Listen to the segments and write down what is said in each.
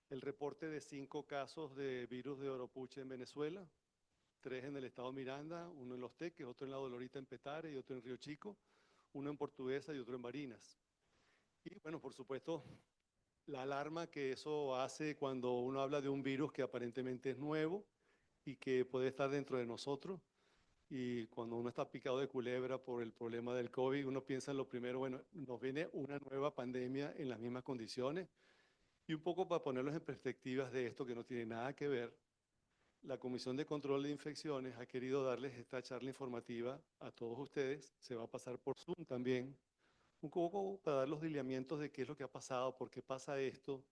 el reporte de 5 casos de virus de Oropuche en Venezuela, 3 en el estado Miranda, uno en Los Teques, otro en La Dolorita en Petare y otro en Río Chico, uno en Portuguesa y otro en Barinas. Y bueno, por supuesto, la alarma que eso hace cuando uno habla de un virus que aparentemente es nuevo y que puede estar dentro de nosotros. Y cuando uno está picado de culebra por el problema del COVID, uno piensa en lo primero, bueno, nos viene una nueva pandemia en las mismas condiciones. Y un poco para ponerlos en perspectivas de esto que no tiene nada que ver, la Comisión de Control de Infecciones ha querido darles esta charla informativa a todos ustedes. Se va a pasar por Zoom también, un poco para dar los lineamientos de qué es lo que ha pasado, por qué pasa esto,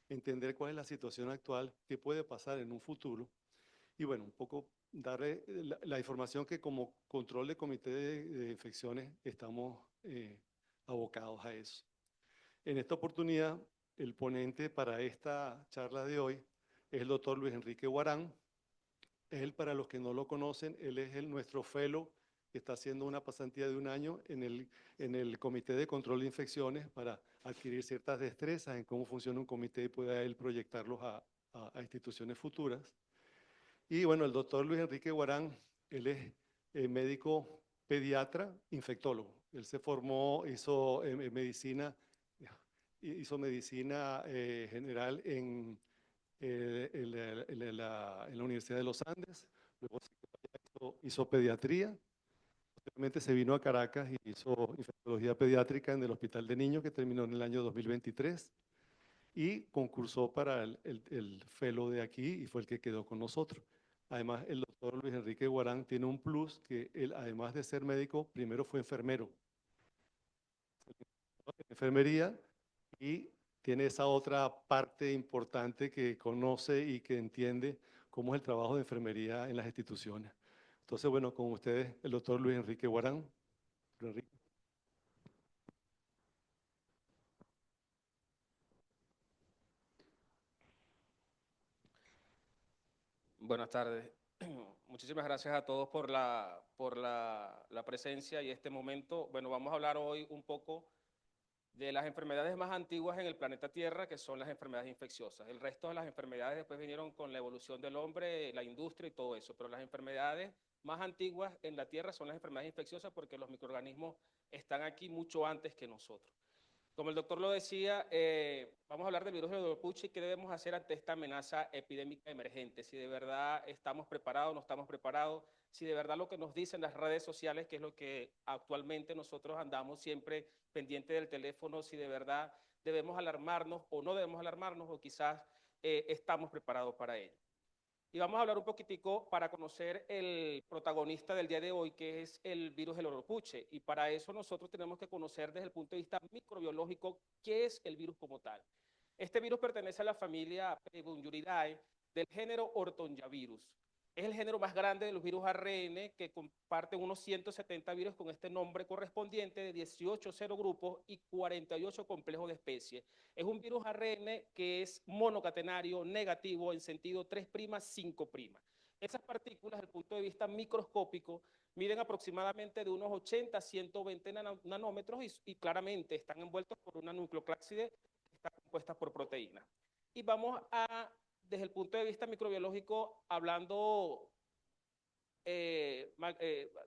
entender cuál es la situación actual, qué puede pasar en un futuro. Y bueno, un poco darle la información que como control de comité de infecciones estamos abocados a eso. En esta oportunidad, el ponente para esta charla de hoy es el doctor Luis Enrique Guarán. Él, para los que no lo conocen, él es nuestro fellow que está haciendo una pasantía de un año en el Comité de Control de Infecciones para adquirir ciertas destrezas en cómo funciona un comité y pueda él proyectarlos a instituciones futuras. Y bueno, el doctor Luis Enrique Guarán, él es médico pediatra, infectólogo. Él se formó, hizo medicina general en la Universidad de los Andes, luego hizo pediatría, posteriormente se vino a Caracas y hizo infectología pediátrica en el Hospital de Niños, que terminó en el año 2023, y concursó para el fellow de aquí y fue el que quedó con nosotros. Además, el doctor Luis Enrique Guarán tiene un plus que él, además de ser médico, primero fue enfermero en enfermería y tiene esa otra parte importante que conoce y que entiende cómo es el trabajo de enfermería en las instituciones. Entonces, bueno, con ustedes, el doctor Luis Enrique Guarán. Buenas tardes. Muchísimas gracias a todos por la presencia y este momento. Bueno, vamos a hablar hoy un poco de las enfermedades más antiguas en el planeta Tierra, que son las enfermedades infecciosas. El resto de las enfermedades después vinieron con la evolución del hombre, la industria y todo eso, pero las enfermedades más antiguas en la Tierra son las enfermedades infecciosas porque los microorganismos están aquí mucho antes que nosotros. Como el doctor lo decía, vamos a hablar del virus de Oropuche y qué debemos hacer ante esta amenaza epidémica emergente. Si de verdad estamos preparados, no estamos preparados, si de verdad lo que nos dicen las redes sociales, que es lo que actualmente nosotros andamos siempre pendiente del teléfono, si de verdad debemos alarmarnos o no debemos alarmarnos o quizás estamos preparados para ello. Y vamos a hablar un poquitico para conocer el protagonista del día de hoy, que es el virus del oropuche. Y para eso nosotros tenemos que conocer desde el punto de vista microbiológico qué es el virus como tal. Este virus pertenece a la familia Prebunjuridae del género Ortonjavirus. Es el género más grande de los virus ARN que comparten unos 170 virus con este nombre correspondiente de 18 serogrupos y 48 complejos de especies. Es un virus ARN que es monocatenario, negativo, en sentido 3', 5'. Esas partículas, desde el punto de vista microscópico, miden aproximadamente de unos 80 a 120 nanómetros y claramente están envueltos por una nucleoclápside que está compuesta por proteínas. Y vamos a, desde el punto de vista microbiológico, hablando,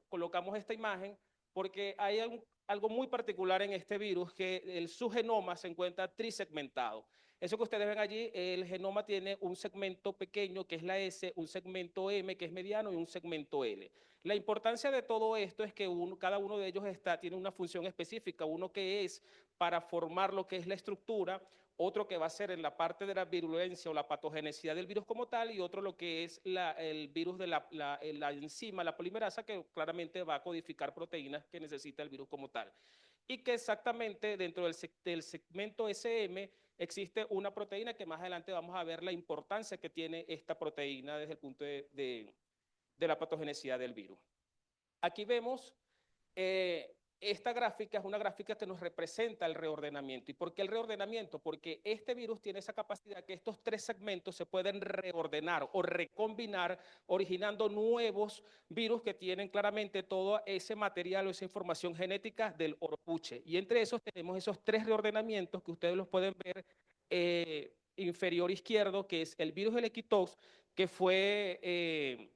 colocamos esta imagen porque hay algo muy particular en este virus, que su genoma se encuentra trisegmentado. Eso que ustedes ven allí, el genoma tiene un segmento pequeño, que es la S, un segmento M, que es mediano, y un segmento L. La importancia de todo esto es que cada uno de ellos tiene una función específica, uno que es para formar lo que es la estructura, otro que va a ser en la parte de la virulencia o la patogenicidad del virus como tal, y otro lo que es el virus de la enzima, la polimerasa, que claramente va a codificar proteínas que necesita el virus como tal. Y que exactamente dentro del segmento SM existe una proteína que más adelante vamos a ver la importancia que tiene esta proteína desde el punto de la patogenicidad del virus. Aquí vemos esta gráfica es una gráfica que nos representa el reordenamiento. ¿Y por qué el reordenamiento? Porque este virus tiene esa capacidad que estos 3 segmentos se pueden reordenar o recombinar, originando nuevos virus que tienen claramente todo ese material o esa información genética del oropuche. Y entre esos tenemos esos 3 reordenamientos que ustedes los pueden ver inferior izquierdo, que es el virus del Equitox, que fue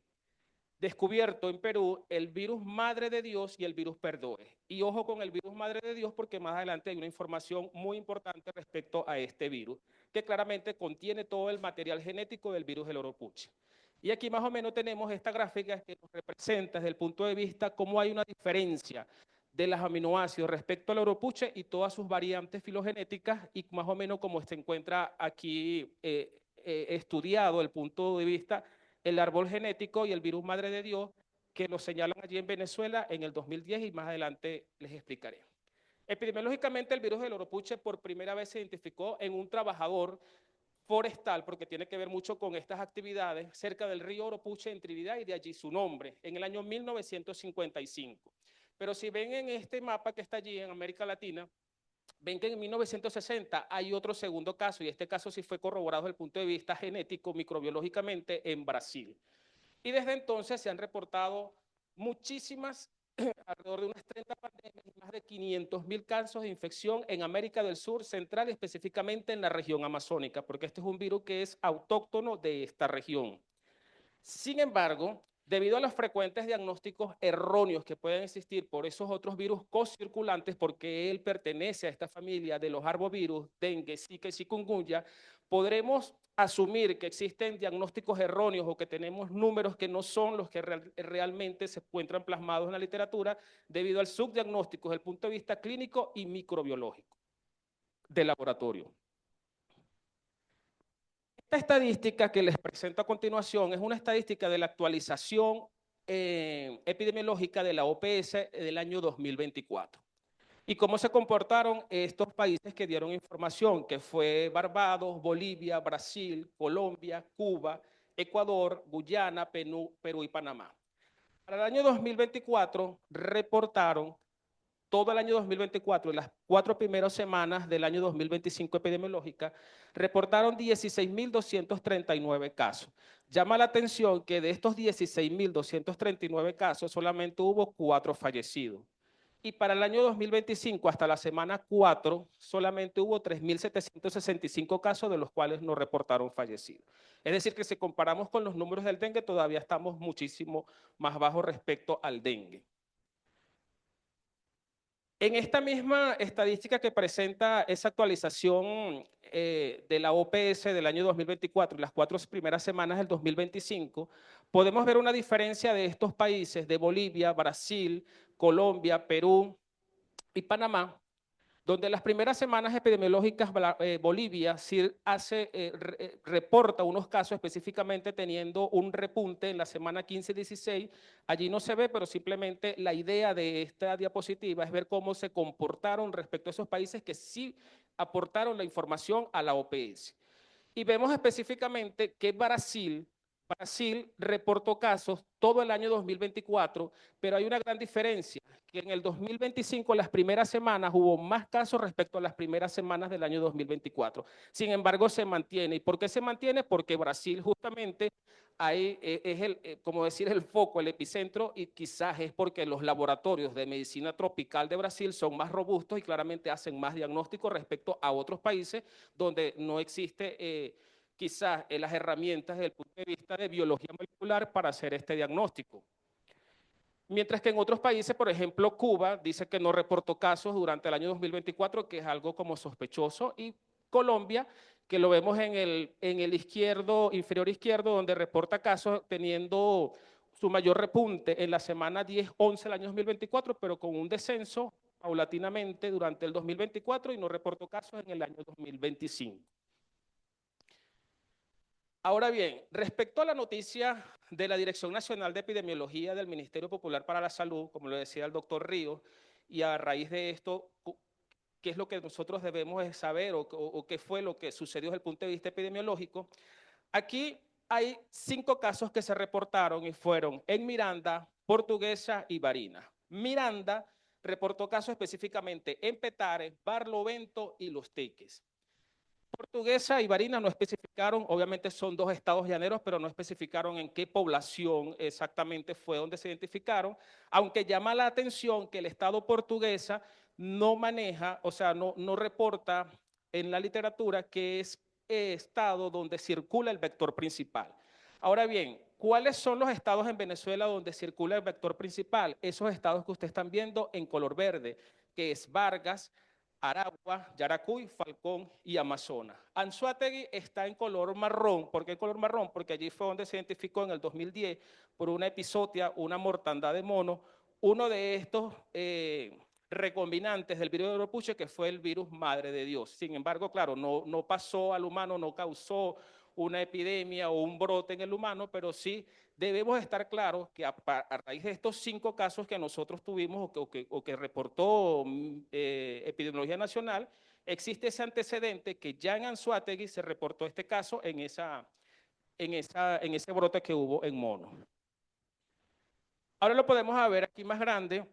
descubierto en Perú, el virus Madre de Dios y el virus Perdoe. Y ojo con el virus Madre de Dios porque más adelante hay una información muy importante respecto a este virus, que claramente contiene todo el material genético del virus del Oropuche. Y aquí más o menos tenemos esta gráfica que nos representa desde el punto de vista cómo hay una diferencia de los aminoácidos respecto al Oropuche y todas sus variantes filogenéticas y más o menos como se encuentra aquí estudiado el punto de vista el árbol genético y el virus Madre de Dios, que lo señalan allí en Venezuela en el 2010 y más adelante les explicaré. Epidemiológicamente, el virus del Oropuche por primera vez se identificó en un trabajador forestal, porque tiene que ver mucho con estas actividades, cerca del río Oropuche en Trinidad y de allí su nombre, en el año 1955. Pero si ven en este mapa que está allí en América Latina, ven que en 1960 hay otro segundo caso, y este caso sí fue corroborado desde el punto de vista genético, microbiológicamente, en Brasil. Y desde entonces se han reportado muchísimas, alrededor de unas 30 pandemias y más de 500.000 casos de infección en América del Sur, Central y específicamente en la región amazónica, porque este es un virus que es autóctono de esta región. Sin embargo, debido a los frecuentes diagnósticos erróneos que pueden existir por esos otros virus cocirculantes, porque él pertenece a esta familia de los arbovirus, dengue, zika y chikungunya, podremos asumir que existen diagnósticos erróneos o que tenemos números que no son los que realmente se encuentran plasmados en la literatura debido al subdiagnóstico desde el punto de vista clínico y microbiológico del laboratorio. Esta estadística que les presento a continuación es una estadística de la actualización epidemiológica de la OPS del año 2024. ¿Y cómo se comportaron estos países que dieron información? Que fue Barbados, Bolivia, Brasil, Colombia, Cuba, Ecuador, Guyana, Perú y Panamá. Para el año 2024 reportaron todo el año 2024 y las 4 primeras semanas del año 2025 epidemiológica, reportaron 16.239 casos. Llama la atención que de estos 16.239 casos solamente hubo 4 fallecidos. Y para el año 2025, hasta la semana 4, solamente hubo 3.765 casos, de los cuales no reportaron fallecidos. Es decir, que si comparamos con los números del dengue, todavía estamos muchísimo más bajos respecto al dengue. En esta misma estadística que presenta esa actualización de la OPS del año 2024 y las 4 primeras semanas del 2025, podemos ver una diferencia de estos países de Bolivia, Brasil, Colombia, Perú y Panamá, donde las primeras semanas epidemiológicas Bolivia sí reporta unos casos específicamente teniendo un repunte en la semana 15-16. Allí no se ve, pero simplemente la idea de esta diapositiva es ver cómo se comportaron respecto a esos países que sí aportaron la información a la OPS. Y vemos específicamente que Brasil reportó casos todo el año 2024, pero hay una gran diferencia, que en el 2025 las primeras semanas hubo más casos respecto a las primeras semanas del año 2024. Sin embargo, se mantiene. ¿Y por qué se mantiene? Porque Brasil justamente ahí es como decir, el foco, el epicentro, y quizás es porque los laboratorios de medicina tropical de Brasil son más robustos y claramente hacen más diagnósticos respecto a otros países donde no existe quizás las herramientas desde el punto de vista de biología molecular para hacer este diagnóstico. Mientras que en otros países, por ejemplo, Cuba dice que no reportó casos durante el año 2024, que es algo como sospechoso, y Colombia, que lo vemos en el izquierdo, inferior izquierdo, donde reporta casos teniendo su mayor repunte en la semana 10-11 del año 2024, pero con un descenso paulatinamente durante el 2024 y no reportó casos en el año 2025. Ahora bien, respecto a la noticia de la Dirección Nacional de Epidemiología del Ministerio Popular para la Salud, como lo decía el doctor Ríos, y a raíz de esto, ¿qué es lo que nosotros debemos saber o qué fue lo que sucedió desde el punto de vista epidemiológico? Aquí hay 5 casos que se reportaron y fueron en Miranda, Portuguesa y Barinas. Miranda reportó casos específicamente en Petare, Barlovento y Los Teques. Portuguesa y Barinas no especificaron, obviamente son 2 estados llaneros, pero no especificaron en qué población exactamente fue donde se identificaron, aunque llama la atención que el estado Portuguesa no maneja, o sea, no reporta en la literatura que es estado donde circula el vector principal. Ahora bien, ¿cuáles son los estados en Venezuela donde circula el vector principal? Esos estados que ustedes están viendo en color verde, que es Vargas, Aragua, Yaracuy, Falcón y Amazonas. Anzoátegui está en color marrón. ¿Por qué en color marrón? Porque allí fue donde se identificó en el 2010 por una epizotia, una mortandad de mono, uno de estos recombinantes del virus de Oropuche, que fue el virus madre de Dios. Sin embargo, claro, no pasó al humano, no causó una epidemia o un brote en el humano, pero sí debemos estar claros que a raíz de estos 5 casos que nosotros tuvimos o que reportó Epidemiología Nacional, existe ese antecedente que ya en Anzoátegui se reportó este caso en ese brote que hubo en mono. Ahora lo podemos ver aquí más grande,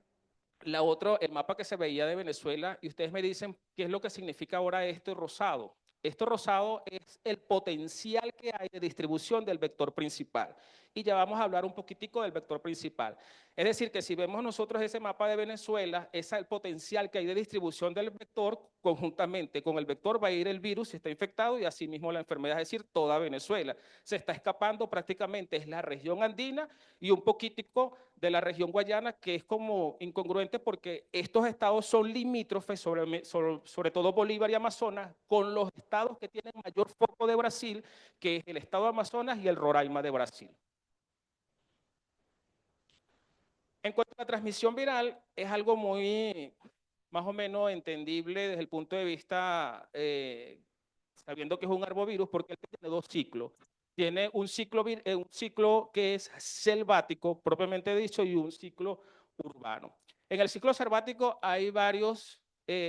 el mapa que se veía de Venezuela, y ustedes me dicen qué es lo que significa ahora esto rosado. Esto rosado es el potencial que hay de distribución del vector principal. Y ya vamos a hablar un poquitico del vector principal. Es decir, que si vemos nosotros ese mapa de Venezuela, es el potencial que hay de distribución del vector, conjuntamente con el vector va a ir el virus si está infectado y asimismo la enfermedad, es decir, toda Venezuela. Se está escapando prácticamente, es la región andina y un poquitico de la región guayana, que es como incongruente porque estos estados son limítrofes, sobre todo Bolívar y Amazonas, con los estados que tienen mayor foco de Brasil, que es el estado de Amazonas y el Roraima de Brasil. En cuanto a la transmisión viral, es algo muy más o menos entendible desde el punto de vista, sabiendo que es un arbovirus, porque tiene 2 ciclos. Tiene un ciclo que es selvático, propiamente dicho, y un ciclo urbano. En el ciclo selvático hay varios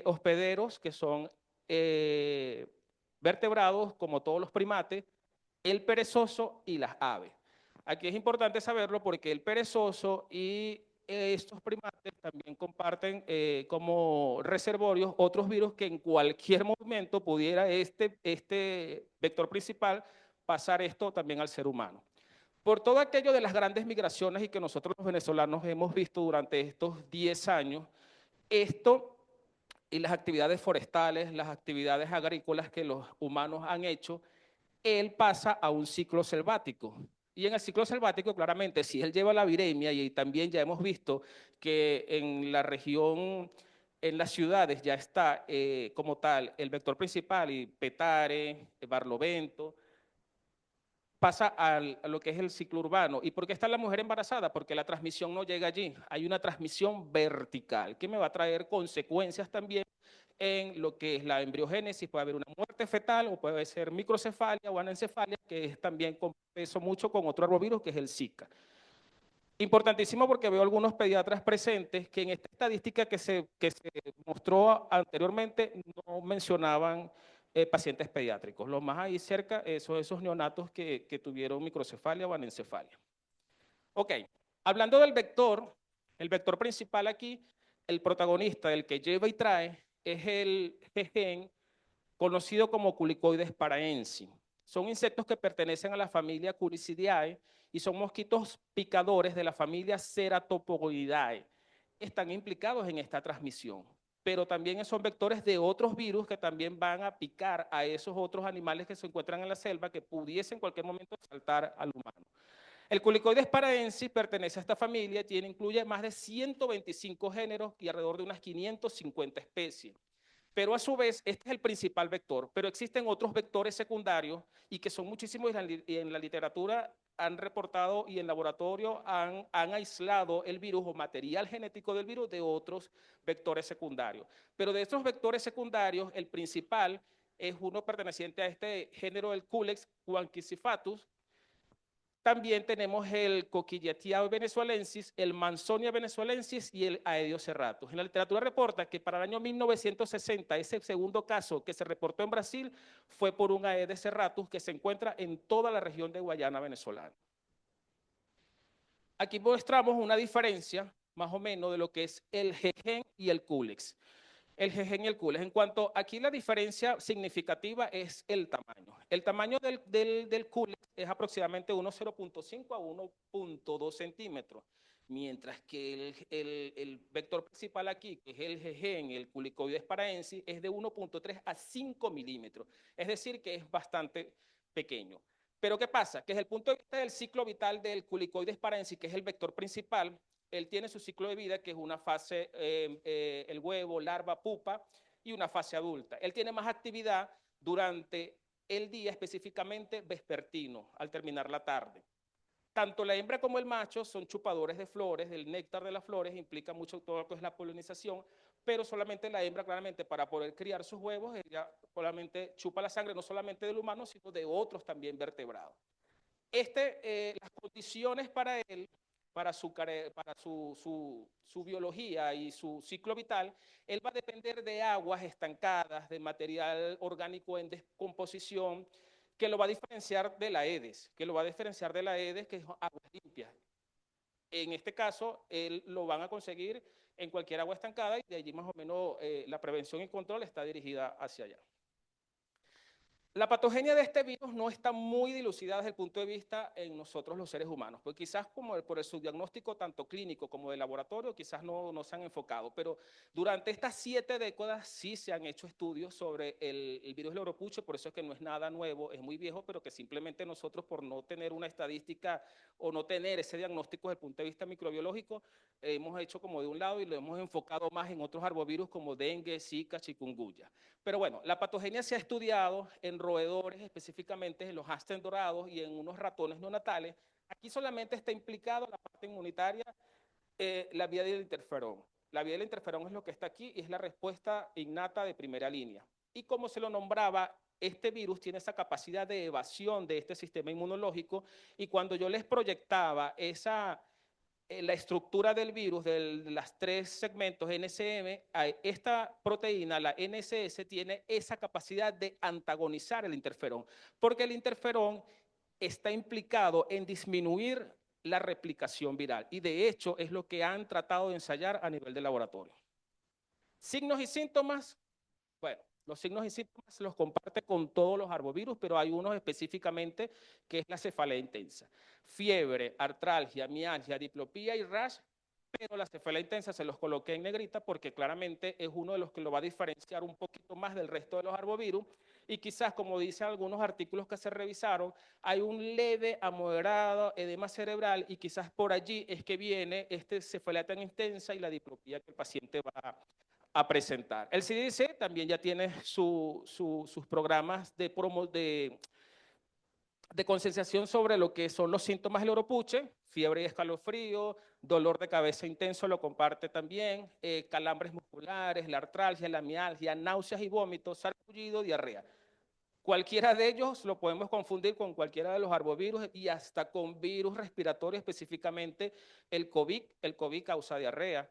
hospederos que son vertebrados, como todos los primates, el perezoso y las aves. Aquí es importante saberlo porque el perezoso y estos primates también comparten como reservorios otros virus que en cualquier momento pudiera este vector principal pasar esto también al ser humano. Por todo aquello de las grandes migraciones y que nosotros los venezolanos hemos visto durante estos 10 años, esto y las actividades forestales, las actividades agrícolas que los humanos han hecho, él pasa a un ciclo selvático. Y en el ciclo selvático, claramente, si él lleva la viremia, y también ya hemos visto que en la región, en las ciudades ya está como tal el vector principal, y Petare, Barlovento, pasa a lo que es el ciclo urbano. ¿Y por qué está la mujer embarazada? Porque la transmisión no llega allí. Hay una transmisión vertical que me va a traer consecuencias también en lo que es la embriogénesis. Puede haber una muerte fetal o puede ser microcefalia o anencefalia, que es también con peso mucho con otro arbovirus que es el Zika. Importantísimo porque veo algunos pediatras presentes que en esta estadística que se mostró anteriormente no mencionaban pacientes pediátricos. Los más ahí cerca son esos neonatos que tuvieron microcefalia o anencefalia. Ok, hablando del vector, el vector principal aquí, el protagonista, el que lleva y trae, es el jejen conocido como Culicoides paraensis. Son insectos que pertenecen a la familia Curicidae y son mosquitos picadores de la familia Ceratopogoidae. Están implicados en esta transmisión, pero también son vectores de otros virus que también van a picar a esos otros animales que se encuentran en la selva que pudiesen en cualquier momento saltar al humano. El Culicoides paraensis pertenece a esta familia, incluye más de 125 géneros y alrededor de unas 550 especies. Pero a su vez, este es el principal vector, pero existen otros vectores secundarios y que son muchísimos y en la literatura han reportado y en laboratorio han aislado el virus o material genético del virus de otros vectores secundarios. Pero de estos vectores secundarios, el principal es uno perteneciente a este género del Culex guanquicifatus. También tenemos el Coquilletiae venezuelensis, el Mansonia venezuelensis y el Aedio serratus. En la literatura reporta que para el año 1960, ese segundo caso que se reportó en Brasil fue por un Aedes serratus que se encuentra en toda la región de Guayana venezolana. Aquí mostramos una diferencia más o menos de lo que es el jejen y el culex. El jejen y el culex. En cuanto aquí la diferencia significativa es el tamaño. El tamaño del culex es aproximadamente 0.5 a 1.2 centímetros. mientras que el vector principal aquí, que es el GG, el Culicoides paraensis, es de 1.3 a 5 milímetros, es decir, que es bastante pequeño. Pero ¿qué pasa? Que desde el punto de vista del ciclo vital del Culicoides paraensis, que es el vector principal, él tiene su ciclo de vida, que es una fase, el huevo, larva, pupa, y una fase adulta. Él tiene más actividad durante el día, específicamente vespertino, al terminar la tarde. Tanto la hembra como el macho son chupadores de flores, del néctar de las flores, implica mucho todo lo que es la polinización, pero solamente la hembra, claramente, para poder criar sus huevos, ella solamente chupa la sangre, no solamente del humano, sino de otros también vertebrados. Las condiciones para él, para su biología y su ciclo vital, él va a depender de aguas estancadas, de material orgánico en descomposición, que lo va a diferenciar de la Aedes, que es agua limpia. En este caso, lo van a conseguir en cualquier agua estancada y de allí más o menos la prevención y control está dirigida hacia allá. La patogenia de este virus no está muy dilucidada desde el punto de vista en nosotros los seres humanos, pues quizás por el subdiagnóstico tanto clínico como de laboratorio, quizás no se han enfocado, pero durante estas 7 décadas sí se han hecho estudios sobre el virus del Oropuche, por eso es que no es nada nuevo, es muy viejo, pero que simplemente nosotros por no tener una estadística o no tener ese diagnóstico desde el punto de vista microbiológico, hemos hecho como de un lado y lo hemos enfocado más en otros arbovirus como dengue, zika, chikungunya. Pero bueno, la patogenia se ha estudiado en roedores, específicamente en los hámster dorados y en unos ratones neonatales. Aquí solamente está implicado la parte inmunitaria, la vía del interferón. La vía del interferón es lo que está aquí y es la respuesta innata de primera línea. Y como se lo nombraba, este virus tiene esa capacidad de evasión de este sistema inmunológico y cuando yo les proyectaba la estructura del virus de los 3 segmentos NSM, esta proteína, la NSS, tiene esa capacidad de antagonizar el interferón, porque el interferón está implicado en disminuir la replicación viral y de hecho es lo que han tratado de ensayar a nivel de laboratorio. Signos y síntomas, bueno, los signos y síntomas los comparte con todos los arbovirus, pero hay unos específicamente que es la cefalea intensa. Fiebre, artralgia, mialgia, diplopía y rash, pero la cefalea intensa se los coloqué en negrita porque claramente es uno de los que lo va a diferenciar un poquito más del resto de los arbovirus y quizás, como dicen algunos artículos que se revisaron, hay un leve a moderado edema cerebral y quizás por allí es que viene cefalea tan intensa y la diplopía que el paciente va a presentar. El CDC también ya tiene sus programas de concienciación sobre lo que son los síntomas del oropuche, fiebre y escalofrío, dolor de cabeza intenso lo comparte también, calambres musculares, la artralgia, la mialgia, náuseas y vómitos, sarpullido, diarrea. Cualquiera de ellos lo podemos confundir con cualquiera de los arbovirus y hasta con virus respiratorios, específicamente el COVID. El COVID causa diarrea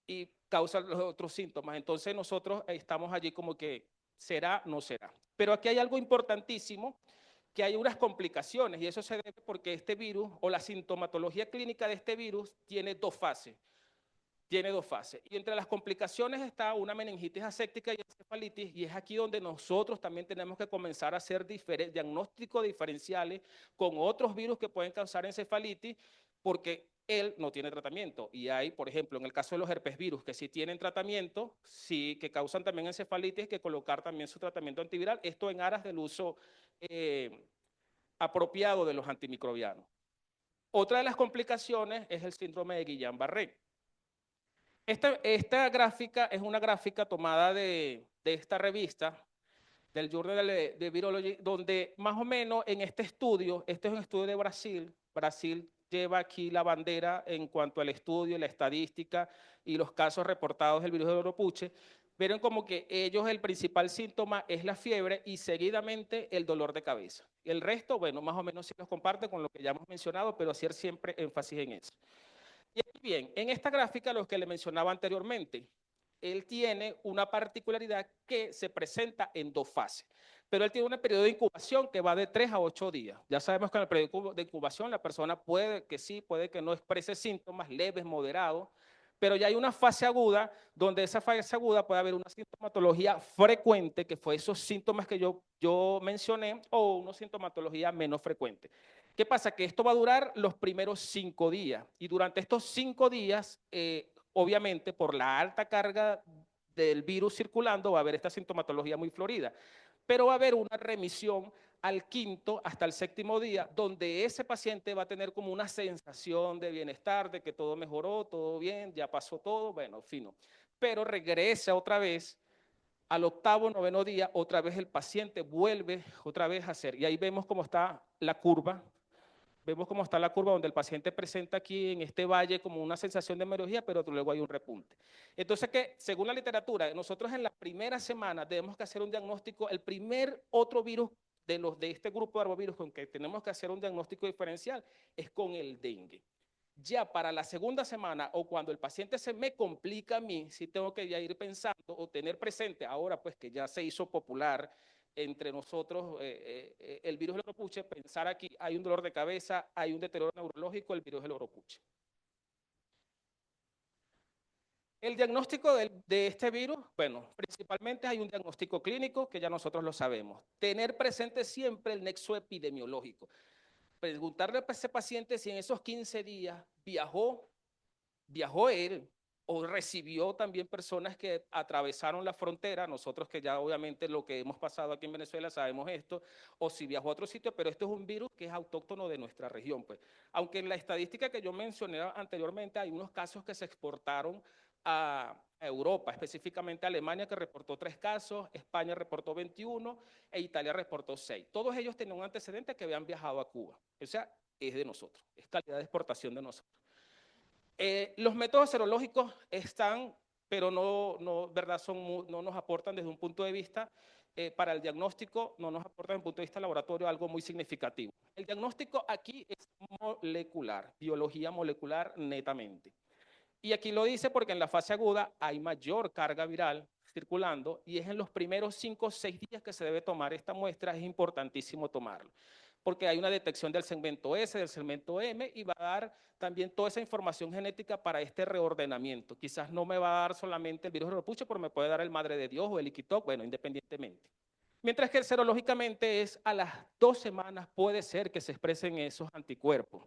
y causa los otros síntomas. Entonces nosotros estamos allí como que será, no será. Pero aquí hay algo importantísimo, que hay unas complicaciones y eso se debe porque este virus o la sintomatología clínica de este virus tiene 2 fases. Tiene 2 fases. Y entre las complicaciones está una meningitis aséptica y encefalitis, y es aquí donde nosotros también tenemos que comenzar a hacer diagnósticos diferenciales con otros virus que pueden causar encefalitis, porque él no tiene tratamiento. Y hay, por ejemplo, en el caso de los herpes virus, que sí tienen tratamiento, sí, que causan también encefalitis, que colocar también su tratamiento antiviral, esto en aras del uso apropiado de los antimicrobianos. Otra de las complicaciones es el síndrome de Guillain-Barré. Esta gráfica es una gráfica tomada de esta revista, del Journal de Virology, donde más o menos en este estudio, este es un estudio de Brasil, Brasil lleva aquí la bandera en cuanto al estudio, la estadística y los casos reportados del virus del oropuche, vieron como que ellos el principal síntoma es la fiebre y seguidamente el dolor de cabeza. El resto, bueno, más o menos sí los comparte con lo que ya hemos mencionado, pero hacer siempre énfasis en eso. Y aquí bien, en esta gráfica, lo que le mencionaba anteriormente, él tiene una particularidad que se presenta en 2 fases, pero él tiene un periodo de incubación que va de 3 a 8 días. Ya sabemos que en el periodo de incubación la persona puede que sí, puede que no exprese síntomas leves, moderados, pero ya hay una fase aguda, donde esa fase aguda puede haber una sintomatología frecuente, que fue esos síntomas que yo mencioné, o una sintomatología menos frecuente. ¿Qué pasa? Que esto va a durar los primeros 5 días, y durante estos 5 días, obviamente, por la alta carga del virus circulando, va a haber esta sintomatología muy florida, pero va a haber una remisión al quinto hasta el séptimo día, donde ese paciente va a tener como una sensación de bienestar, de que todo mejoró, todo bien, ya pasó todo, bueno, fino. Pero regresa otra vez al octavo, noveno día, otra vez el paciente vuelve otra vez a hacer. Y ahí vemos cómo está la curva. Vemos cómo está la curva donde el paciente presenta aquí en este valle como una sensación de hemorragia, pero luego hay un repunte. Entonces, que según la literatura, nosotros en la primera semana debemos que hacer un diagnóstico, el primer otro virus de este grupo de arbovirus con que tenemos que hacer un diagnóstico diferencial es con el dengue. Ya para la segunda semana o cuando el paciente se me complica a mí, sí tengo que ya ir pensando o tener presente, ahora pues que ya se hizo popular entre nosotros el virus del oropuche, pensar aquí, hay un dolor de cabeza, hay un deterioro neurológico, el virus del oropuche. El diagnóstico de este virus, bueno, principalmente hay un diagnóstico clínico que ya nosotros lo sabemos. Tener presente siempre el nexo epidemiológico. Preguntarle a ese paciente si en esos 15 días viajó él o recibió también personas que atravesaron la frontera, nosotros que ya obviamente lo que hemos pasado aquí en Venezuela sabemos esto, o si viajó a otro sitio, pero esto es un virus que es autóctono de nuestra región, pues. Aunque en la estadística que yo mencioné anteriormente hay unos casos que se exportaron a Europa, específicamente a Alemania, que reportó 3 casos, España reportó 21 e Italia reportó 6. Todos ellos tenían un antecedente que habían viajado a Cuba. O sea, es de nosotros, es calidad de exportación de nosotros. Los métodos serológicos están, pero ¿verdad? No nos aportan desde un punto de vista para el diagnóstico, no nos aportan desde un punto de vista laboratorio algo muy significativo. El diagnóstico aquí es molecular, biología molecular netamente. Y aquí lo dice porque en la fase aguda hay mayor carga viral circulando y es en los primeros 5 o 6 días que se debe tomar esta muestra, es importantísimo tomarlo, porque hay una detección del segmento S, del segmento M y va a dar también toda esa información genética para este reordenamiento. Quizás no me va a dar solamente el virus repuche, pero me puede dar el Madre de Dios o el Iquitok, bueno, independientemente. Mientras que serológicamente es a las 2 semanas puede ser que se expresen esos anticuerpos.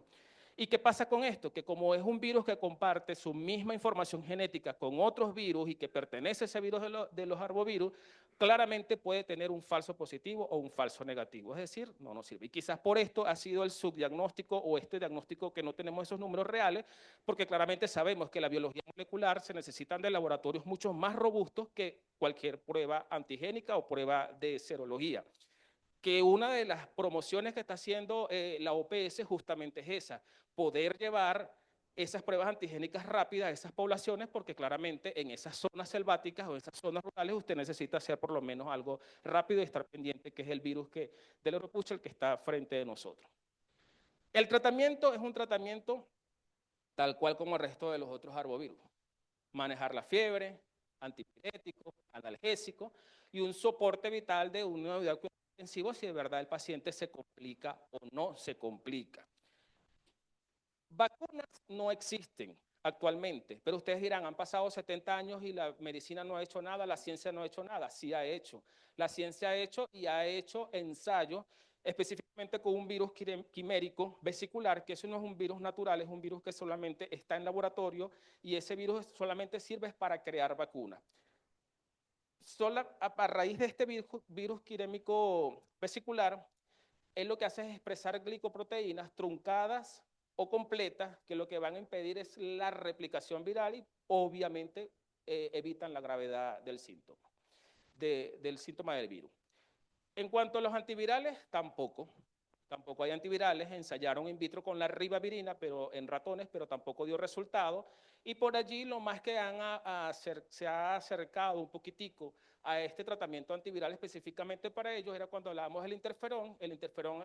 ¿Y qué pasa con esto? Que como es un virus que comparte su misma información genética con otros virus y que pertenece a ese virus de los arbovirus, claramente puede tener un falso positivo o un falso negativo. Es decir, no nos sirve. Y quizás por esto ha sido el subdiagnóstico o este diagnóstico que no tenemos esos números reales, porque claramente sabemos que la biología molecular se necesitan de laboratorios mucho más robustos que cualquier prueba antigénica o prueba de serología. Que una de las promociones que está haciendo la OPS justamente es esa, poder llevar esas pruebas antigénicas rápidas a esas poblaciones, porque claramente en esas zonas selváticas o en esas zonas rurales usted necesita hacer por lo menos algo rápido y estar pendiente, que es el virus del oropuche, el que está frente de nosotros. El tratamiento es un tratamiento tal cual como el resto de los otros arbovirus. Manejar la fiebre, antipirético, analgésico y un soporte vital de una unidad intensivo si de verdad el paciente se complica o no se complica. Vacunas no existen actualmente, pero ustedes dirán, han pasado 70 años y la medicina no ha hecho nada, la ciencia no ha hecho nada. Sí ha hecho. La ciencia ha hecho y ha hecho ensayos específicamente con un virus quimérico vesicular, que eso no es un virus natural, es un virus que solamente está en laboratorio y ese virus solamente sirve para crear vacunas. A raíz de este virus quirémico vesicular, él lo que hace es expresar glicoproteínas truncadas o completas, que lo que van a impedir es la replicación viral y obviamente evitan la gravedad del síntoma, del síntoma del virus. En cuanto a los antivirales, tampoco hay antivirales. Ensayaron in vitro con la ribavirina en ratones, pero tampoco dio resultado. Y por allí lo más que se ha acercado un poquitico a este tratamiento antiviral específicamente para ellos era cuando hablábamos del interferón,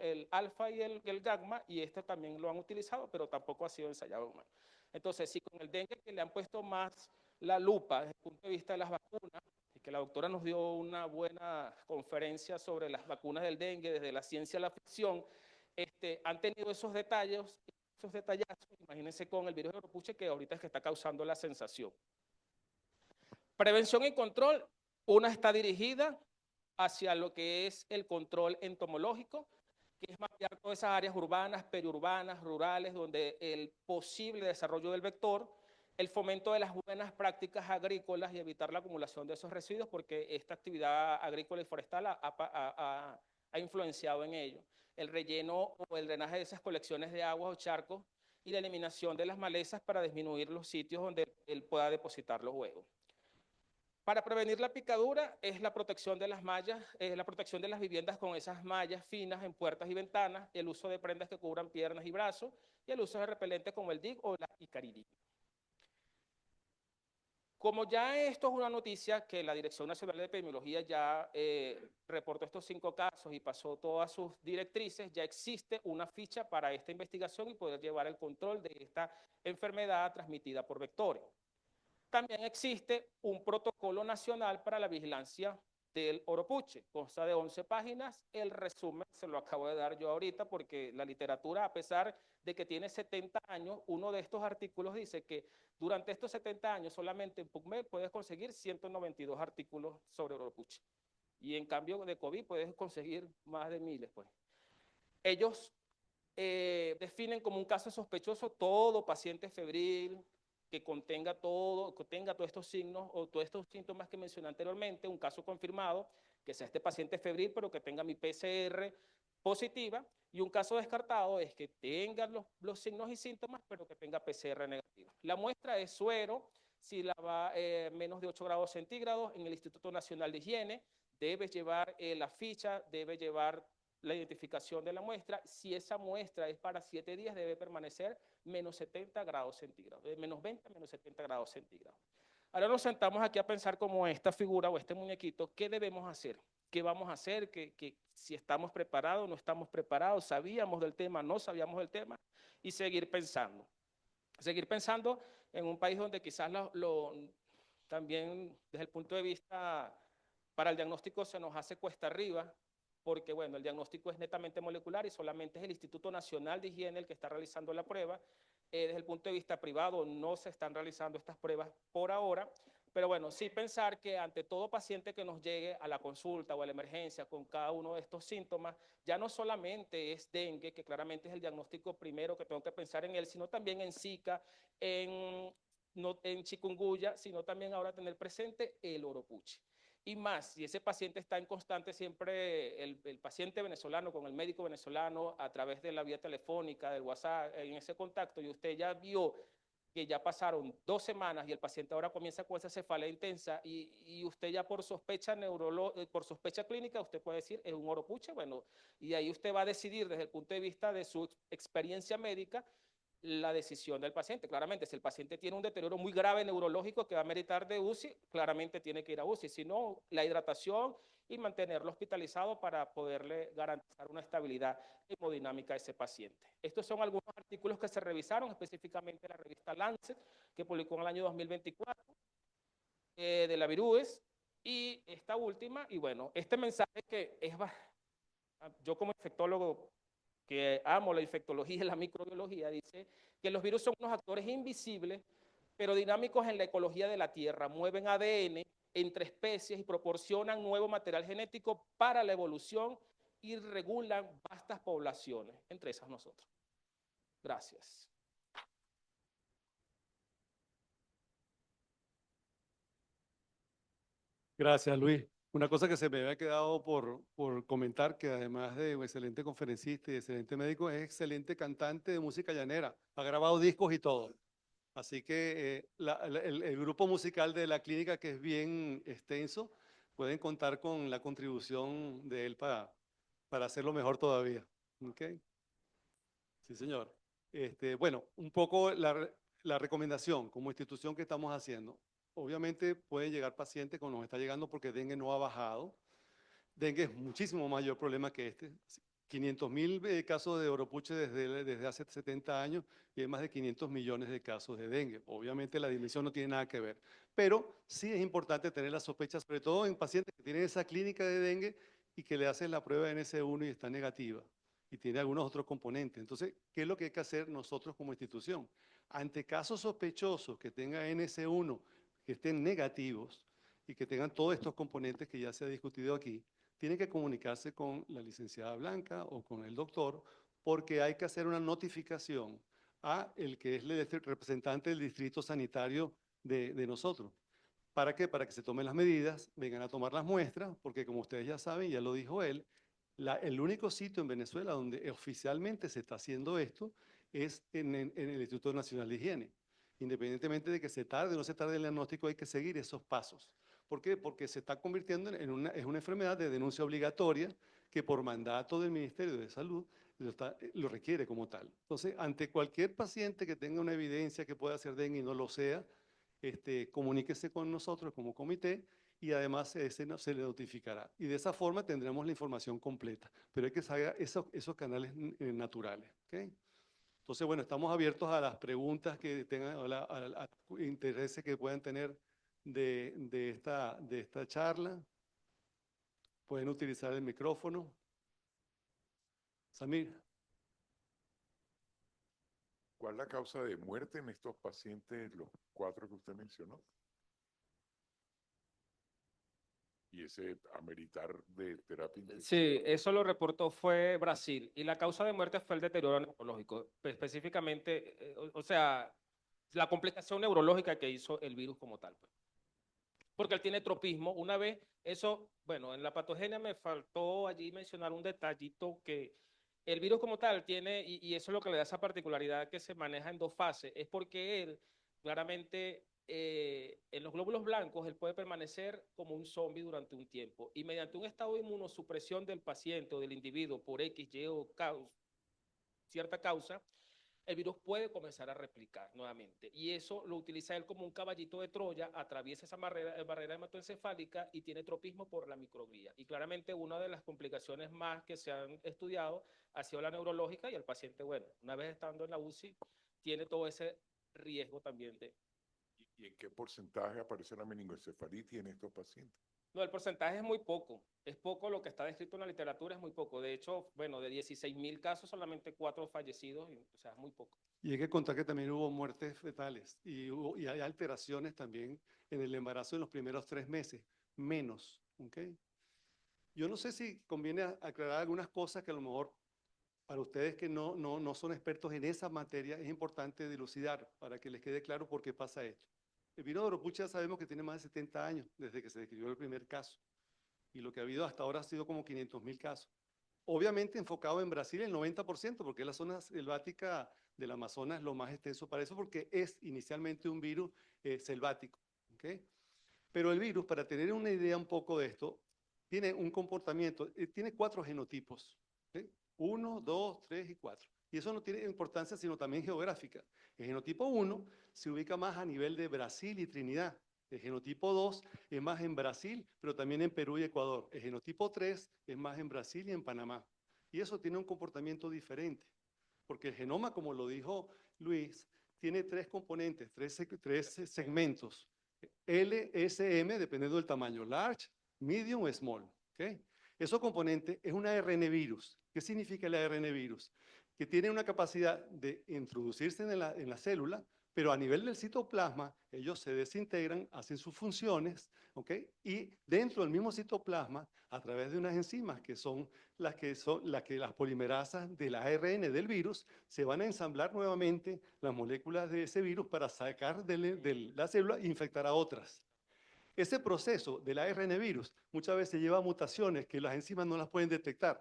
el alfa y el gamma, y este también lo han utilizado, pero tampoco ha sido ensayado en humanos. Entonces, si con el dengue que le han puesto más la lupa desde el punto de vista de las vacunas, y que la doctora nos dio una buena conferencia sobre las vacunas del dengue, desde la ciencia a la ficción, han tenido esos detalles, esos detallazos, imagínense con el virus de Oropuche, que ahorita es que está causando la sensación. Prevención y control, una está dirigida hacia lo que es el control entomológico, que es mapear todas esas áreas urbanas, periurbanas, rurales, donde el posible desarrollo del vector, el fomento de las buenas prácticas agrícolas y evitar la acumulación de esos residuos, porque esta actividad agrícola y forestal ha influenciado en ello. El relleno o el drenaje de esas colecciones de aguas o charcos y la eliminación de las malezas para disminuir los sitios donde él pueda depositar los huevos. Para prevenir la picadura es la protección de las mallas, la protección de las viviendas con esas mallas finas en puertas y ventanas, el uso de prendas que cubran piernas y brazos y el uso de repelentes como el DIG o la Icaridina. Como ya esto es una noticia que la Dirección Nacional de Epidemiología ya reportó estos 5 casos y pasó todas sus directrices, ya existe una ficha para esta investigación y poder llevar el control de esta enfermedad transmitida por vectores. También existe un protocolo nacional para la vigilancia del Oropuche, consta de 11 páginas, el resumen se lo acabo de dar yo ahorita porque la literatura, a pesar de que tiene 70 años, uno de estos artículos dice que durante estos 70 años solamente en PubMed puedes conseguir 192 artículos sobre Oropuche y en cambio de COVID puedes conseguir más de miles, pues. Ellos definen como un caso sospechoso todo paciente febril, que contenga todos estos signos o todos estos síntomas que mencioné anteriormente, un caso confirmado, que sea este paciente febril, pero que tenga mi PCR positiva, y un caso descartado es que tenga los signos y síntomas, pero que tenga PCR negativa. La muestra es suero, si la va menos de 8 grados centígrados, en el Instituto Nacional de Higiene, debes llevar la ficha, debes llevar la identificación de la muestra. Si esa muestra es para 7 días, debe permanecer menos 70 grados centígrados, de menos 20 a menos 70 grados centígrados. Ahora nos sentamos aquí a pensar como esta figura o este muñequito, ¿qué debemos hacer? ¿Qué vamos a hacer? Que si estamos preparados, no estamos preparados, sabíamos del tema, no sabíamos del tema, y seguir pensando. Seguir pensando en un país donde quizás también desde el punto de vista para el diagnóstico se nos hace cuesta arriba, porque bueno, el diagnóstico es netamente molecular y solamente es el Instituto Nacional de Higiene el que está realizando la prueba. Desde el punto de vista privado no se están realizando estas pruebas por ahora, pero bueno, sí pensar que ante todo paciente que nos llegue a la consulta o a la emergencia con cada uno de estos síntomas, ya no solamente es dengue, que claramente es el diagnóstico primero que tengo que pensar en él, sino también en Zika, en chikungunya, sino también ahora tener presente el Oropuche. Y más, si ese paciente está en constante siempre, el paciente venezolano con el médico venezolano a través de la vía telefónica, del WhatsApp, en ese contacto, y usted ya vio que ya pasaron 2 semanas y el paciente ahora comienza con esa cefalea intensa y usted ya por sospecha clínica, usted puede decir, es un Oropuche, bueno, y ahí usted va a decidir desde el punto de vista de su experiencia médica la decisión del paciente. Claramente, si el paciente tiene un deterioro muy grave neurológico que va a meritar de UCI, claramente tiene que ir a UCI. Si no, la hidratación y mantenerlo hospitalizado para poderle garantizar una estabilidad hemodinámica a ese paciente. Estos son algunos artículos que se revisaron, específicamente la revista Lancet, que publicó en el año 2024, de la virudes, y esta última, y bueno, este mensaje que es, yo como infectólogo, que amo la infectología y la microbiología, dice que los virus son unos actores invisibles, pero dinámicos en la ecología de la Tierra, mueven ADN entre especies y proporcionan nuevo material genético para la evolución y regulan vastas poblaciones, entre esas nosotros. Gracias. Gracias, Luis. Una cosa que se me había quedado por comentar, que además de un excelente conferencista y excelente médico, es excelente cantante de música llanera. Ha grabado discos y todo. Así que el grupo musical de la clínica, que es bien extenso, pueden contar con la contribución de él para hacerlo mejor todavía. ¿Ok? Sí, señor. Bueno, un poco la recomendación como institución que estamos haciendo. Obviamente pueden llegar pacientes como nos está llegando porque dengue no ha bajado. Dengue es muchísimo mayor problema que este. 500.000 casos de Oropuche desde hace 70 años y hay más de 500 millones de casos de dengue. Obviamente la dimensión no tiene nada que ver, pero sí es importante tener la sospecha, sobre todo en pacientes que tienen esa clínica de dengue y que le hacen la prueba NS1 y está negativa. y tiene algunos otros componentes. Entonces, ¿qué es lo que hay que hacer nosotros como institución? Ante casos sospechosos que tengan NS1, que estén negativos y que tengan todos estos componentes que ya se ha discutido aquí, tiene que comunicarse con la licenciada Blanca o con el doctor, porque hay que hacer una notificación a el que es el representante del distrito sanitario de nosotros. ¿Para qué? Para que se tomen las medidas, vengan a tomar las muestras, porque como ustedes ya saben, ya lo dijo él, el único sitio en Venezuela donde oficialmente se está haciendo esto es en el Instituto Nacional de Higiene. Independientemente de que se tarde o no se tarde el diagnóstico, hay que seguir esos pasos. ¿Por qué? Porque se está convirtiendo es una enfermedad de denuncia obligatoria que por mandato del Ministerio de Salud lo requiere como tal. Entonces, ante cualquier paciente que tenga una evidencia que pueda ser dengue y no lo sea, comuníquese con nosotros como comité y además se le notificará. Y de esa forma tendremos la información completa, pero hay que saber esos canales naturales. ¿Okay? Entonces, bueno, estamos abiertos a las preguntas que tengan, a intereses que puedan tener de esta charla. Pueden utilizar el micrófono. Samir. ¿Cuál es la causa de muerte en estos pacientes, los 4 que usted mencionó? Y ese ameritar de terapia intensiva. Sí, eso lo reportó fue Brasil y la causa de muerte fue el deterioro neurológico, específicamente, o sea, la complicación neurológica que hizo el virus como tal, pues. Porque él tiene tropismo. Una vez, eso, bueno, en la patogenia me faltó allí mencionar un detallito que el virus como tal tiene, y eso es lo que le da esa particularidad que se maneja en 2 fases, es porque él claramente en los glóbulos blancos él puede permanecer como un zombie durante un tiempo y mediante un estado de inmunosupresión del paciente o del individuo por X, Y o cierta causa, el virus puede comenzar a replicar nuevamente. Y eso lo utiliza él como un caballito de Troya, atraviesa esa barrera hematoencefálica y tiene tropismo por la microglía. Y claramente una de las complicaciones más que se han estudiado ha sido la neurológica y el paciente, bueno, una vez estando en la UCI, tiene todo ese riesgo también de... ¿Y en qué porcentaje aparece la meningoencefalitis en estos pacientes? No, el porcentaje es poco lo que está descrito en la literatura, es muy poco. De hecho, bueno, de 16.000 casos, solamente 4 fallecidos, o sea, es muy poco. Y hay que contar que también hubo muertes fetales y hay alteraciones también en el embarazo en los primeros 3 meses, menos. ¿Okay? Yo no sé si conviene aclarar algunas cosas que a lo mejor para ustedes que no son expertos en esa materia es importante dilucidar para que les quede claro por qué pasa esto. El virus de Oropuche ya sabemos que tiene más de 70 años desde que se describió el primer caso y lo que ha habido hasta ahora ha sido como 500.000 casos. Obviamente enfocado en Brasil el 90%, porque es la zona selvática del Amazonas lo más extenso para eso, porque es inicialmente un virus selvático. ¿Okay? Pero el virus, para tener una idea un poco de esto, tiene un comportamiento, tiene 4 genotipos. ¿Okay? 1, 2, 3 y 4. Y eso no tiene importancia, sino también geográfica. El genotipo 1 se ubica más a nivel de Brasil y Trinidad. El genotipo 2 es más en Brasil, pero también en Perú y Ecuador. El genotipo 3 es más en Brasil y en Panamá. Y eso tiene un comportamiento diferente, porque el genoma, como lo dijo Luis, tiene 3 componentes, 3 segmentos. LSM, dependiendo del tamaño, large, medium o small. ¿Okay? Esos componentes es un ARN virus. ¿Qué significa el ARN virus? Que tiene una capacidad de introducirse en la célula, pero a nivel del citoplasma, ellos se desintegran, hacen sus funciones, ¿ok? Y dentro del mismo citoplasma, a través de unas enzimas que son las polimerasas del ARN del virus, se van a ensamblar nuevamente las moléculas de ese virus para sacar de la célula e infectar a otras. Ese proceso del ARN virus muchas veces lleva a mutaciones que las enzimas no las pueden detectar.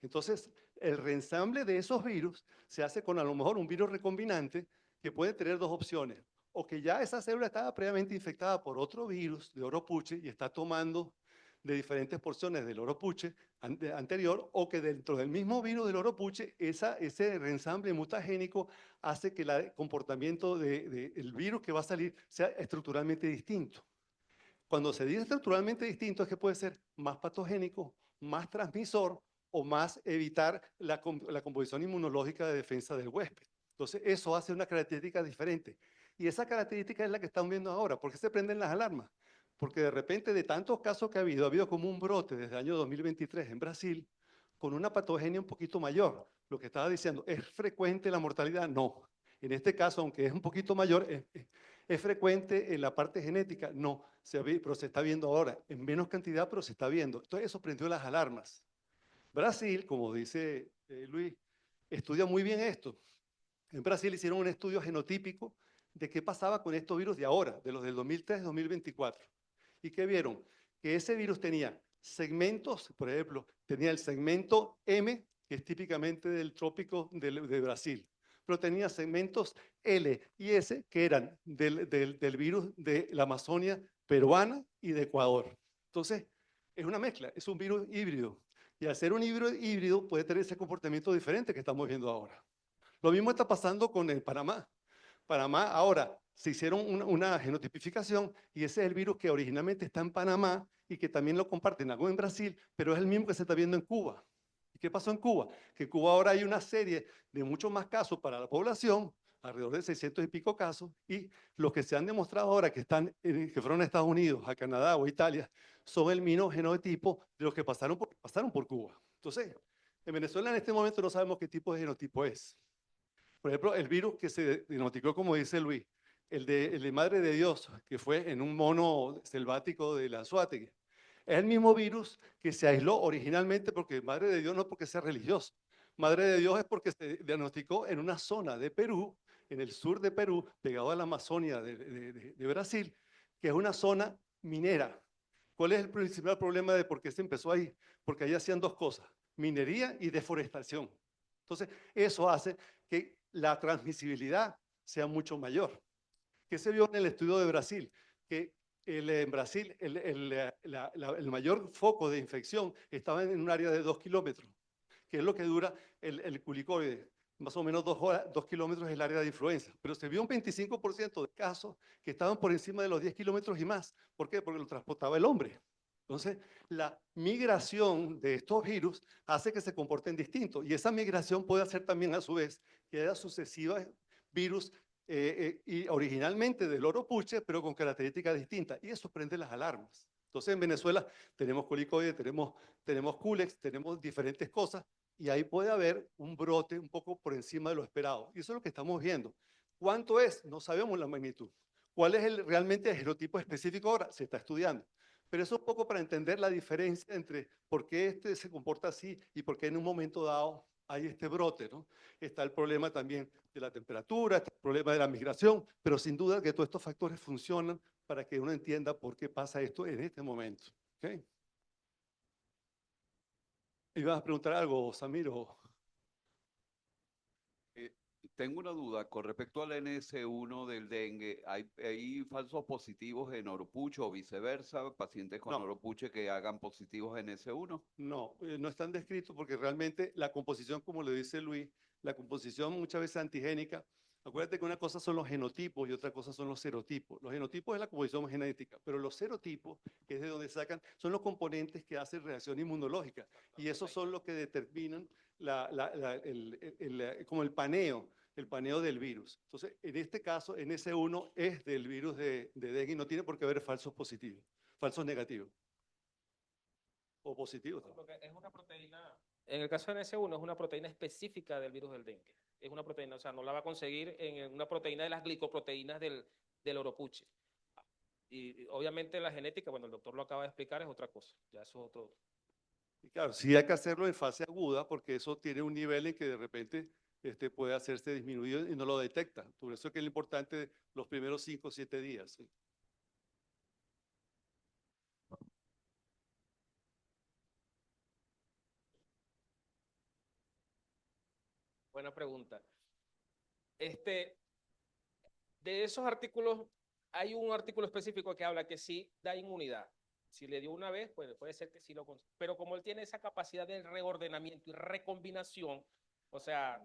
Entonces, el reensamble de esos virus se hace con a lo mejor un virus recombinante que puede tener 2 opciones. O que ya esa célula estaba previamente infectada por otro virus de Oropuche y está tomando de diferentes porciones del Oropuche anterior, o que dentro del mismo virus del Oropuche, ese reensamble mutagénico hace que el comportamiento del virus que va a salir sea estructuralmente distinto. Cuando se dice estructuralmente distinto es que puede ser más patogénico, más transmisor o más evitar la composición inmunológica de defensa del huésped. Entonces, eso hace una característica diferente. Y esa característica es la que estamos viendo ahora. ¿Por qué se prenden las alarmas? Porque de repente de tantos casos que ha habido como un brote desde el año 2023 en Brasil, con una patogenia un poquito mayor. Lo que estaba diciendo, ¿es frecuente la mortalidad? No. En este caso, aunque es un poquito mayor, ¿es frecuente en la parte genética? No, pero se está viendo ahora, en menos cantidad, pero se está viendo. Entonces eso prendió las alarmas. Brasil, como dice Luis, estudia muy bien esto. En Brasil hicieron un estudio genotípico de qué pasaba con estos virus de ahora, de los del 2003-2024. ¿Y qué vieron? Que ese virus tenía segmentos, por ejemplo, tenía el segmento M, que es típicamente del trópico de Brasil, pero tenía segmentos L y S, que eran del virus de la Amazonia peruana y de Ecuador. Entonces, es una mezcla, es un virus híbrido. Y al ser un híbrido puede tener ese comportamiento diferente que estamos viendo ahora. Lo mismo está pasando con el Panamá. Panamá ahora se hicieron una genotipificación y ese es el virus que originalmente está en Panamá y que también lo comparten algo en Brasil, pero es el mismo que se está viendo en Cuba. ¿Y qué pasó en Cuba? Que en Cuba ahora hay una serie de muchos más casos para la población, alrededor de 600 y pico casos, y los que se han demostrado ahora que que fueron a Estados Unidos, a Canadá o a Italia, son el mismo genotipo de los que pasaron por Cuba. Entonces, en Venezuela en este momento no sabemos qué tipo de genotipo es. Por ejemplo, el virus que se diagnosticó, como dice Luis, el de Madre de Dios, que fue en un mono selvático de la Anzoátegui, es el mismo virus que se aisló originalmente porque Madre de Dios no es porque sea religioso. Madre de Dios es porque se diagnosticó en una zona de Perú, en el sur de Perú, pegado a la Amazonia de Brasil, que es una zona minera. ¿Cuál es el principal problema de por qué se empezó ahí? Porque ahí hacían dos cosas, minería y deforestación. Entonces, eso hace que la transmisibilidad sea mucho mayor. ¿Qué se vio en el estudio de Brasil? Que en Brasil el mayor foco de infección estaba en un área de 2 kilómetros, que es lo que dura el culicoide. Más o menos 2 kilómetros es el área de influenza. Pero se vio un 25% de casos que estaban por encima de los 10 kilómetros y más. ¿Por qué? Porque lo transportaba el hombre. Entonces, la migración de estos virus hace que se comporten distintos. Y esa migración puede hacer también, a su vez, que haya sucesivas virus y originalmente del oro puche, pero con características distintas. Y eso prende las alarmas. Entonces, en Venezuela tenemos colicoide, tenemos culex, tenemos diferentes cosas, y ahí puede haber un brote un poco por encima de lo esperado. Y eso es lo que estamos viendo. ¿Cuánto es? No sabemos la magnitud. ¿Cuál es realmente el genotipo específico ahora? Se está estudiando. Pero eso es un poco para entender la diferencia entre por qué este se comporta así y por qué en un momento dado hay este brote, ¿no? Está el problema también de la temperatura, está el problema de la migración, pero sin duda que todos estos factores funcionan para que uno entienda por qué pasa esto en este momento. ¿Okay? ¿Ibas a preguntar algo, Samir? Eh, Tengo una duda con respecto al NS1 del dengue. ¿Hay falsos positivos en Oropucho o viceversa? ¿Pacientes con No. Oropuche que hagan positivos en NS1? No, no están descritos porque realmente la composición, como le dice Luis, la composición muchas veces antigénica. Acuérdate que una cosa son los genotipos y otra cosa son los serotipos. Los genotipos es la composición genética, pero los serotipos, que es de donde sacan, son los componentes que hacen reacción inmunológica. Y esos son los que determinan como el paneo del virus. Entonces, en este caso, NS1 es del virus de dengue y no tiene por qué haber falsos positivos, falsos negativos. O positivos. Porque es una proteína, en el caso de NS1 es una proteína específica del virus del dengue. Es una proteína, o sea, no la va a conseguir en una proteína de las glicoproteínas del oropuche. Y obviamente la genética, bueno, el doctor lo acaba de explicar, es otra cosa. Ya eso es otro. Y claro, sí hay que hacerlo en fase aguda porque eso tiene un nivel en que de repente puede hacerse disminuido y no lo detecta. Por eso es que es importante los primeros 5 o 7 días. ¿Sí? Buena pregunta. De esos artículos, hay un artículo específico que habla que sí da inmunidad. Si le dio una vez, pues puede ser que sí lo consiga. Pero como él tiene esa capacidad de reordenamiento y recombinación, o sea,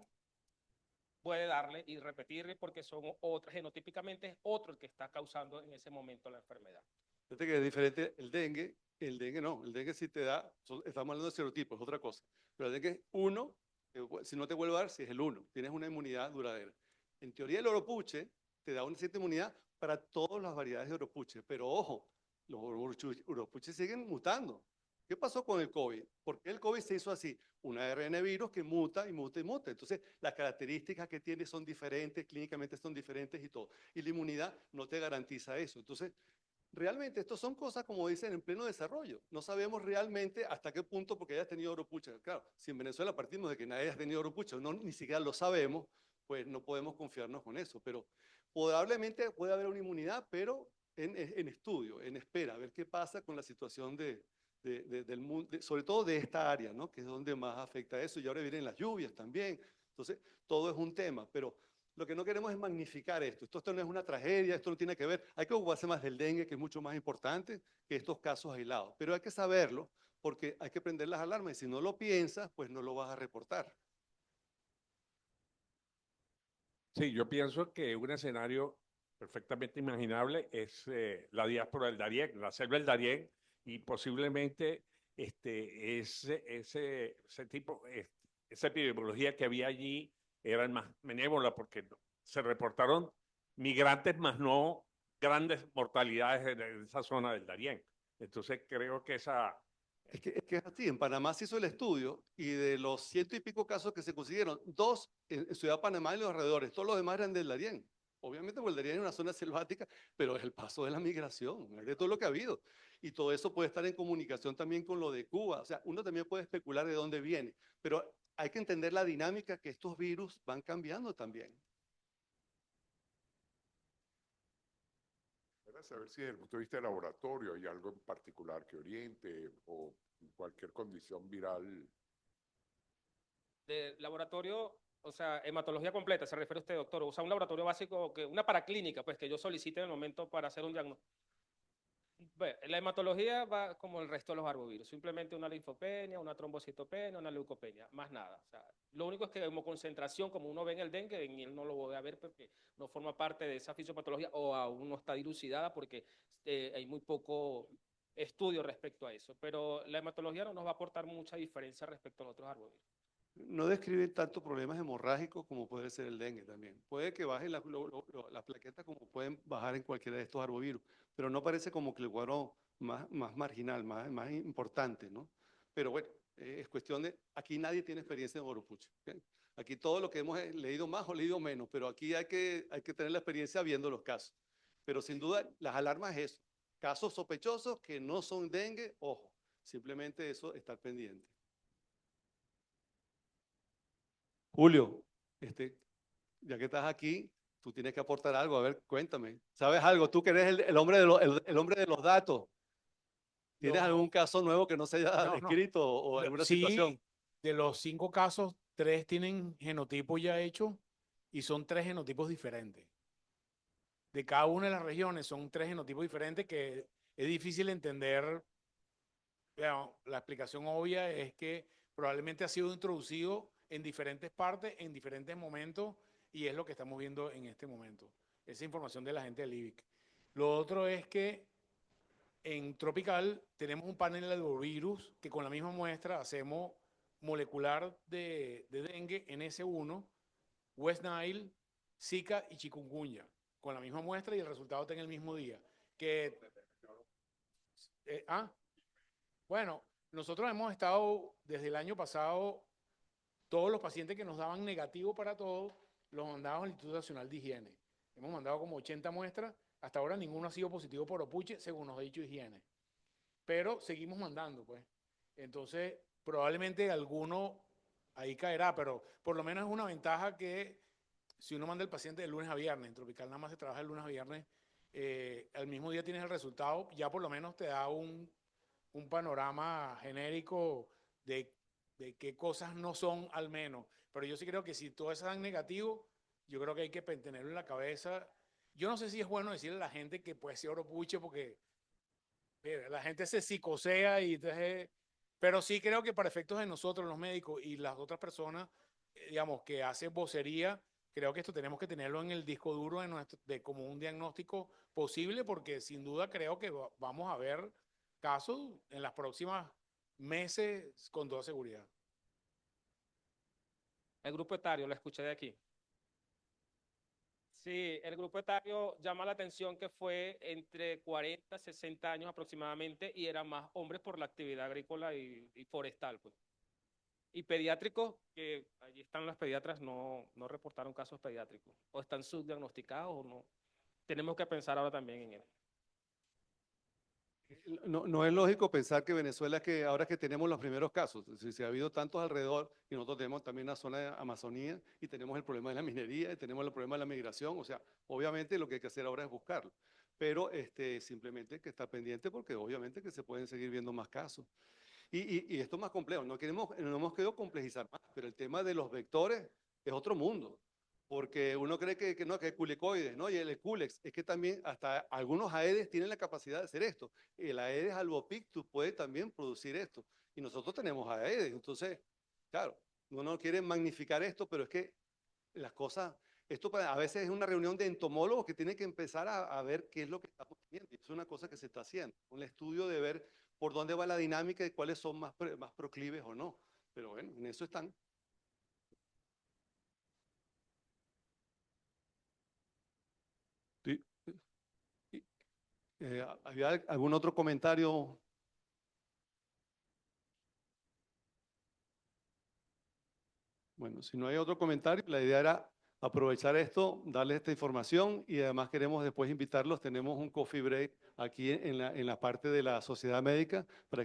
puede darle y repetirle porque son otros, genotípicamente es otro el que está causando en ese momento la enfermedad. Fíjate que es diferente el dengue no, el dengue sí te da, estamos hablando de serotipos, es otra cosa. Pero el dengue es uno, si no te vuelve a dar, si es el uno, tienes una inmunidad duradera. En teoría el oropuche te da una cierta inmunidad para todas las variedades de oropuche, pero ojo, los oropuches siguen mutando. ¿Qué pasó con el COVID? ¿Por qué el COVID se hizo así? Un ARN virus que muta y muta y muta. Entonces, las características que tiene son diferentes, clínicamente son diferentes y todo. Y la inmunidad no te garantiza eso. Entonces, realmente, estos son cosas, como dicen, en pleno desarrollo. No sabemos realmente hasta qué punto, porque hayas tenido oropucha. Claro, si en Venezuela partimos de que nadie haya tenido oropucha, no, ni siquiera lo sabemos, pues no podemos confiarnos con eso. Pero probablemente puede haber una inmunidad, pero en estudio, en espera, a ver qué pasa con la situación del mundo, sobre todo de esta área, ¿no? Que es donde más afecta eso. Y ahora vienen las lluvias también. Entonces, todo es un tema, pero lo que no queremos es magnificar esto. Esto no es una tragedia, esto no tiene que ver. Hay que ocuparse más del dengue, que es mucho más importante que estos casos aislados. Pero hay que saberlo porque hay que prender las alarmas y si no lo piensas, pues no lo vas a reportar. Sí, yo pienso que un escenario perfectamente imaginable es la diáspora del Darién, la selva del Darién, y posiblemente ese tipo, esa epidemiología que había allí era más benévola porque se reportaron migrantes, más no grandes mortalidades en esa zona del Darién. Entonces creo que esa... Es así, en Panamá se hizo el estudio y de los 100 y pico casos que se consiguieron, 2 en Ciudad Panamá y los alrededores, todos los demás eran del Darién. Obviamente, porque el Darién es una zona selvática, pero es el paso de la migración, es de todo lo que ha habido. Y todo eso puede estar en comunicación también con lo de Cuba. O sea, uno también puede especular de dónde viene, pero hay que entender la dinámica que estos virus van cambiando también. Para saber si desde el punto de vista de laboratorio hay algo en particular que oriente o cualquier condición viral. De laboratorio, o sea, hematología completa, se refiere usted, doctor. O sea, un laboratorio básico, una paraclínica, pues que yo solicite en el momento para hacer un diagnóstico. Bueno, la hematología va como el resto de los arbovirus, simplemente una linfopenia, una trombocitopenia, una leucopenia, más nada. O sea, lo único es que como concentración, como uno ve en el dengue, en él no lo voy a ver porque no forma parte de esa fisiopatología o aún no está dilucidada porque hay muy poco estudio respecto a eso. Pero la hematología no nos va a aportar mucha diferencia respecto a los otros arbovirus. No describe tanto problemas hemorrágicos como puede ser el dengue también. Puede que bajen las plaquetas como pueden bajar en cualquiera de estos arbovirus, pero no parece como que el cuadro más marginal, más importante, ¿no? Pero bueno, es cuestión de, aquí nadie tiene experiencia en oropuche. ¿Okay? Aquí todo lo que hemos leído más o leído menos, pero aquí hay que tener la experiencia viendo los casos. Pero sin duda, las alarmas es eso. Casos sospechosos que no son dengue, ojo, simplemente eso, estar pendiente. Julio, ya que estás aquí, tú tienes que aportar algo. A ver, cuéntame. ¿Sabes algo? Tú que eres el hombre el hombre de los datos. ¿Tienes No, algún caso nuevo que no se haya no. descrito o alguna Sí, situación? de los 5 casos, 3 tienen genotipo ya hecho y son 3 genotipos diferentes. De cada una de las regiones son 3 genotipos diferentes que es difícil entender. Bueno, la explicación obvia es que probablemente ha sido introducido en diferentes partes, en diferentes momentos, y es lo que estamos viendo en este momento. Esa información de la gente del IBIC. Lo otro es que en Tropical tenemos un panel de arbovirus que con la misma muestra hacemos molecular de dengue, NS1, West Nile, Zika y chikungunya, con la misma muestra y el resultado está en el mismo día. Bueno, nosotros hemos estado desde el año pasado, todos los pacientes que nos daban negativo para todo, los mandamos al Instituto Nacional de Higiene. Hemos mandado como 80 muestras, hasta ahora ninguno ha sido positivo por opuche, según nos ha dicho Higiene. Pero seguimos mandando, pues. Entonces, probablemente alguno ahí caerá, pero por lo menos es una ventaja que si uno manda el paciente de lunes a viernes, en Tropical nada más se trabaja el lunes a viernes, al mismo día tienes el resultado, ya por lo menos te da un panorama genérico de qué cosas no son al menos. Pero yo sí creo que si todas dan negativo, yo creo que hay que tenerlo en la cabeza. Yo no sé si es bueno decirle a la gente que puede ser oropuche porque la gente se psicosea y entonces, pero sí creo que para efectos de nosotros, los médicos y las otras personas, digamos, que hacen vocería, creo que esto tenemos que tenerlo en el disco duro como un diagnóstico posible, porque sin duda creo que vamos a ver casos en las próximas meses con toda seguridad. El grupo etario, la escuché de aquí. Sí, el grupo etario llama la atención que fue entre 40 y 60 años aproximadamente y eran más hombres por la actividad agrícola y forestal, pues. Y pediátricos, que allí están las pediatras, no reportaron casos pediátricos. O están subdiagnosticados o no. Tenemos que pensar ahora también en eso. No es lógico pensar que Venezuela, que ahora que tenemos los primeros casos, si ha habido tantos alrededor, y nosotros tenemos también la zona de Amazonía, y tenemos el problema de la minería, y tenemos el problema de la migración, o sea, obviamente lo que hay que hacer ahora es buscarlo, pero simplemente que está pendiente porque obviamente que se pueden seguir viendo más casos. Y esto es más complejo, no hemos querido complejizar más, pero el tema de los vectores es otro mundo. Porque uno cree que no, que es culicoides, ¿no? Y el culex, es que también hasta algunos aedes tienen la capacidad de hacer esto. El aedes albopictus puede también producir esto. Y nosotros tenemos aedes. Entonces, claro, uno no quiere magnificar esto, pero es que las cosas, a veces es una reunión de entomólogos que tienen que empezar a ver qué es lo que estamos teniendo. Y es una cosa que se está haciendo. Un estudio de ver por dónde va la dinámica y cuáles son más proclives o no. Pero bueno, en eso están. Sí. ¿Había algún otro comentario? Bueno, si no hay otro comentario, la idea era aprovechar esto, darles esta información y además queremos después invitarlos. Tenemos un coffee break aquí en la parte de la sociedad médica para que